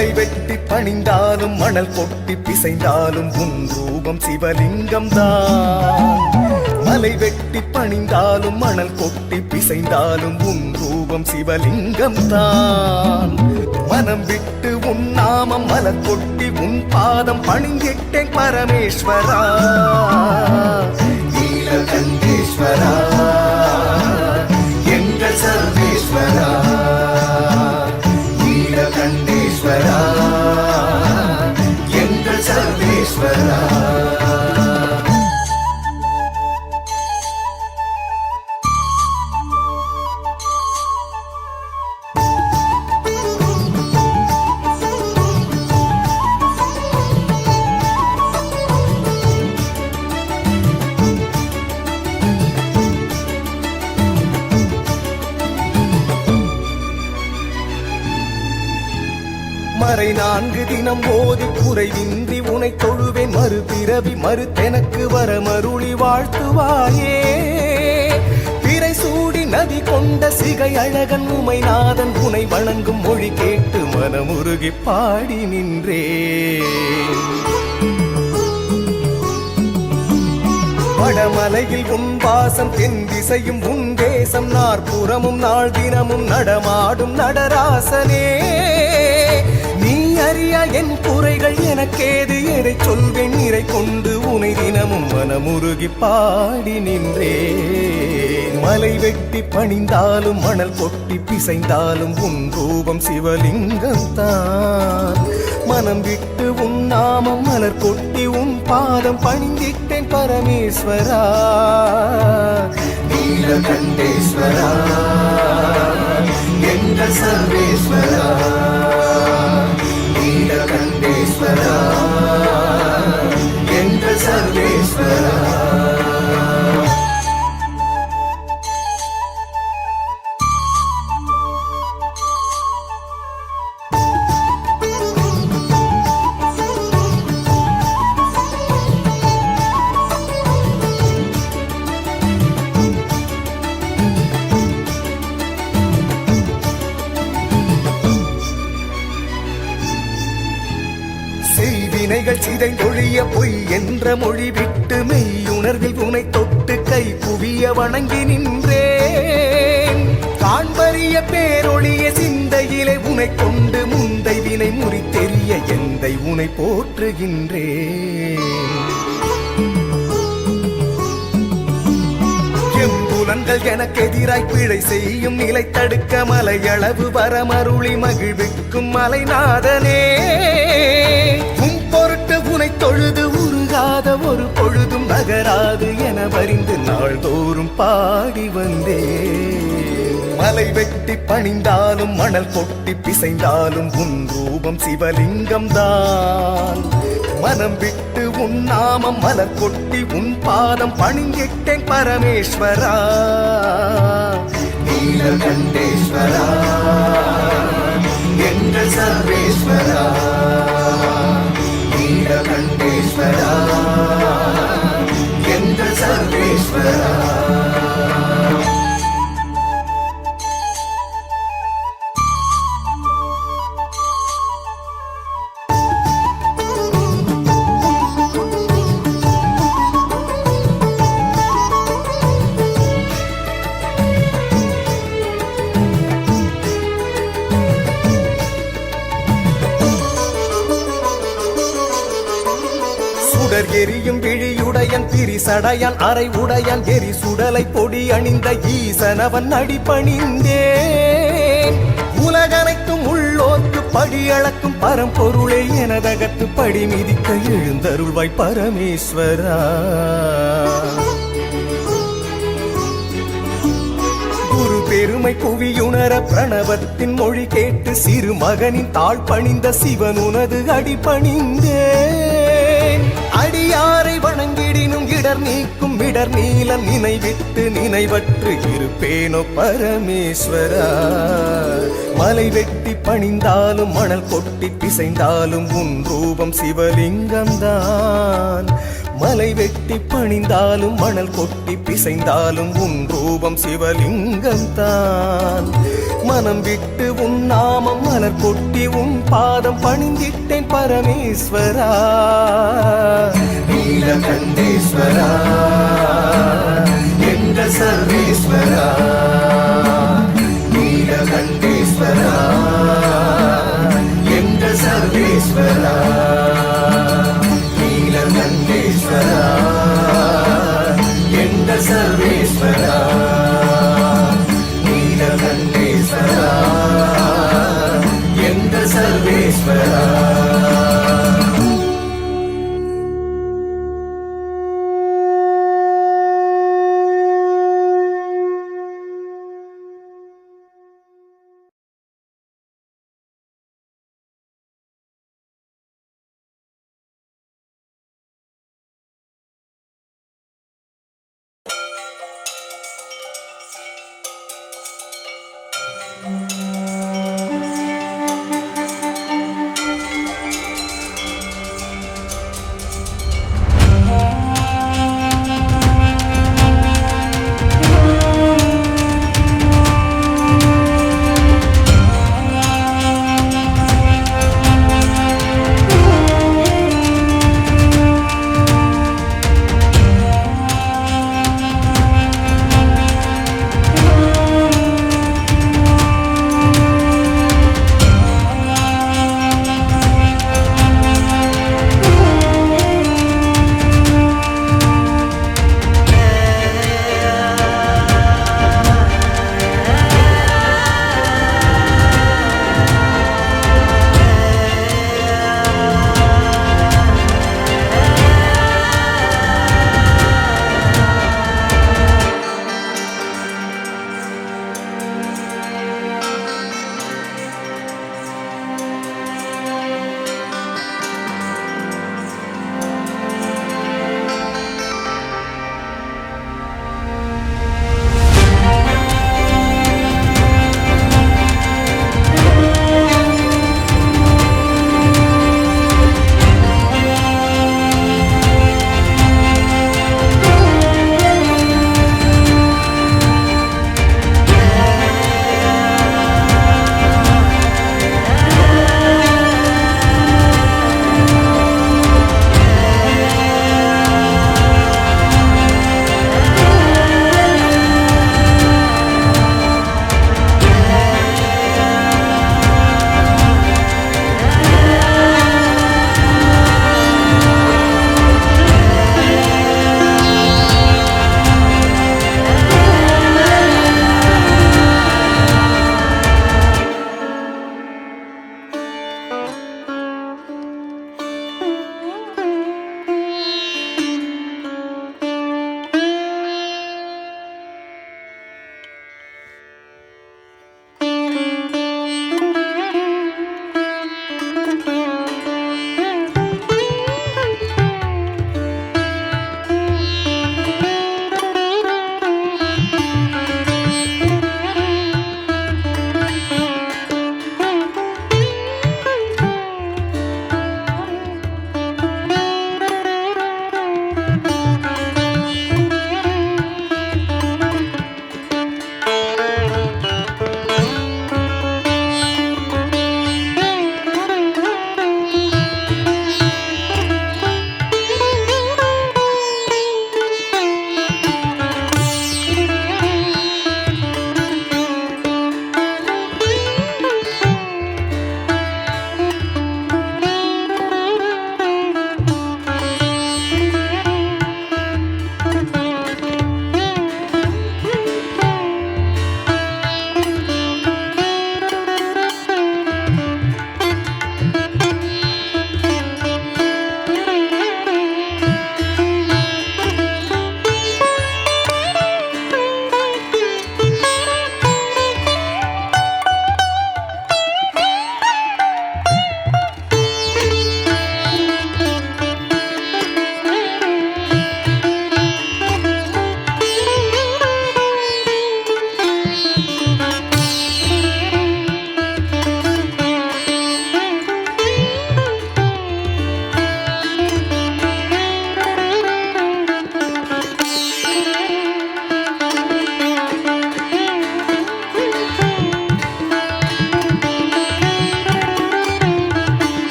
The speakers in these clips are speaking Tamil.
மலை வெட்டி பணிந்தாலும் மணல் கொட்டி பிசைந்தாலும் உன் ரூபம் சிவலிங்கம் தான். மலை வெட்டி பணிந்தாலும் மணல் கொட்டி பிசைந்தாலும் உன் ரூபம் சிவலிங்கம் தான். மனம் விட்டு உன் நாமம் மலர் கொட்டி உன் பாதம் பணிந்திட்டேன் பரமேஸ்வரா நீலகண்டேஸ்வரா எங்கள் சர்வேஸ்வரா நீலகண்டேஸ்வரா எங்கள் சர்வேஸ்வரா. மறை 4 தினம் ஓதி குறைவின்றி உனை தொழுவேன் மறுபிறவி மறுத்தெனக்கு வர மருளி வாழ்த்துவாயே. பிறை சூடி நதி கொண்ட சிகை அழகன் உமைநாதன் உனை வணங்கும் மொழி கேட்டு மனமுருகி பாடி நின்றே. வடமலையில் உன் வாசம் தென் திசையும் உன் தேசம் நாற்புறமும் நாள் தினமும் நடமாடும் நடராசனே. நீ அறியா என் குறைகள் எனக்கேது எதை சொல்வேன் நிறை கொண்டு உனை தினமும் மனமுருகி பாடி நின்றே. மலை வெட்டி பணிந்தாலும் மணல் கொட்டி பிசைந்தாலும் உன் ரூபம் சிவலிங்கம் தான். மனம் விட்டு உன் நாமம் மலர் கொட்டி உன் பாதம் பணிந்திட்டேன் பரமேஸ்வரா நீலகண்டேஸ்வரா எங்கள் சர்வேஸ்வரா நீலகண்டேஸ்வரா எங்கள் சர்வேஸ்வரா. செய்வினைகள் சிதைந்தொழிய பொய் என்ற மொழி விட்டு மெய்யுணர்வில் உனை தொட்டு கை குவிய வணங்கி நின்றேன். காண்பறிய பேரொழிய சிந்தையிலே உனை கொண்டு முந்தை வினை முறித்தெறிய எந்தை உனை போற்றுகின்றேன். எம்புலன்கள் எனக்கு எதிராய் பிழை செய்யும் நிலை தடுக்க மலையளவு வரமருளி மகிழ்விக்கும் மலைநாதனே. பொருட்டு உனை தொழுது உருகாத ஒரு பொழுதும் நகராது என வரிந்து நாள்தோறும் பாடி வந்தே. மலை வெட்டி பணிந்தாலும் மணல் கொட்டி பிசைந்தாலும் உன் ரூபம் சிவலிங்கம் தான். மனம் விட்டு உன் நாமம் மலர் கொட்டி உன் பாதம் பணிந்திட்டேன் பரமேஸ்வரா நீலகண்டேஸ்வரா எங்கள் சர்வேஸ்வரா நீலகண்டேஸ்வரா எங்கள் சர்வேஸ்வரா. எரியும் விழியுடையன் பிரிசடையான் அரை உடையான் எரி சுடலை பொடி அணிந்த ஈசனவன் அடிபணிந்தேன். உலகனைத்தும் உள்ளோர்க்கு படி அளக்கும் பரம்பொருளே எனதகத்து படி மிதிக்க எழுந்தருள்வாய் பரமேஸ்வரா. குரு பெருமை புவியுணர பிரணவத்தின் மொழி கேட்டு சிறு மகனின் தாழ் பணிந்த சிவன் உனது அடிபணிந்தேன். அடியாரை வணங்கிடினும் இடர் நீக்கும் இடர் நீலம் நினைவிட்டு நினைவற்று இருப்பேனோ பரமேஸ்வரா. மலை வெட்டி பணிந்தாலும் மணல் கொட்டி பிசைந்தாலும் உன் ரூபம் சிவலிங்கம் தான். மலை வெட்டி பணிந்தாலும் மணல் கொட்டி பிசைந்தாலும் உன் ரூபம் சிவலிங்கம் தான். மனம் விட்டு உன் நாமம் மலர் கொட்டி உன் பாதம் பணிந்திட்டேன் பரமேஸ்வரா. நீலகண்டேஸ்வரா என்ற சர்வேஸ்வரா, நீலகண்டேஸ்வரா என்ற சர்வேஸ்வரா, நீலகண்டேஸ்வரா என்ற சர்வேஸ்வரா, நீலகண்டேஸ்வரா என்ற சர்வேஸ்வரா.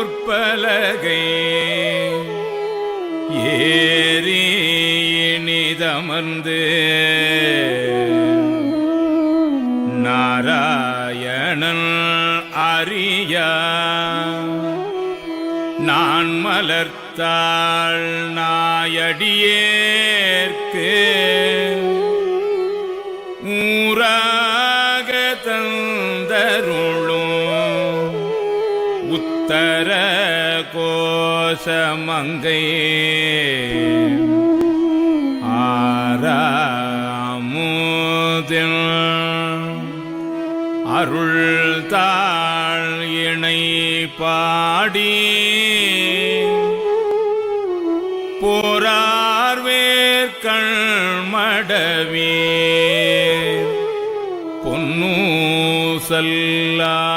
பொற்பலகை ஏறி இனிதமர்ந்து நாராயணன் அறியா நான் மலர்த்தாள் நாயடியேற்கு ஊராக தந்தருளும் உத்தர கோசமங்கை ஆறாமுதில் அருள் தாழ் இணை பாடி போரார்வேற்கண் மடவே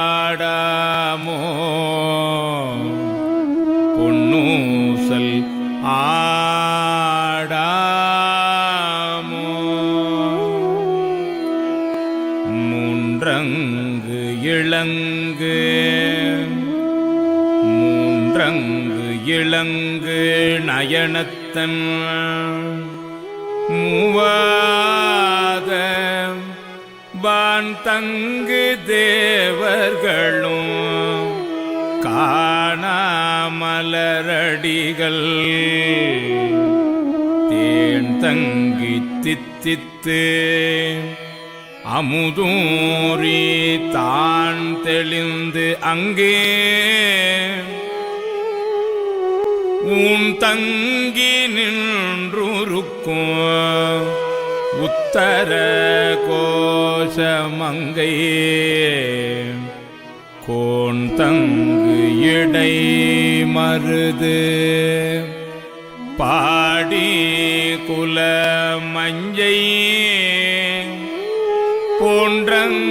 பொன்னூசல்லாடாமோ பொன்னூசல் ஆடாமோ மூன்றங்கு இளங்கு மூன்றங்கு இளங்கு நயனத்தன் மூவாத வான் தங்கு தேவர்களும் காணாமலரடிகள் தேன் தங்கி தித்தித்து அமுதூரி தான் தெளிந்து அங்கே உன் தங்கி நின்றுருக்கும் உத்தர கோசமங்கை கோன் தங்கு இடை மருது பாடி குல மஞ்சை போன்றங்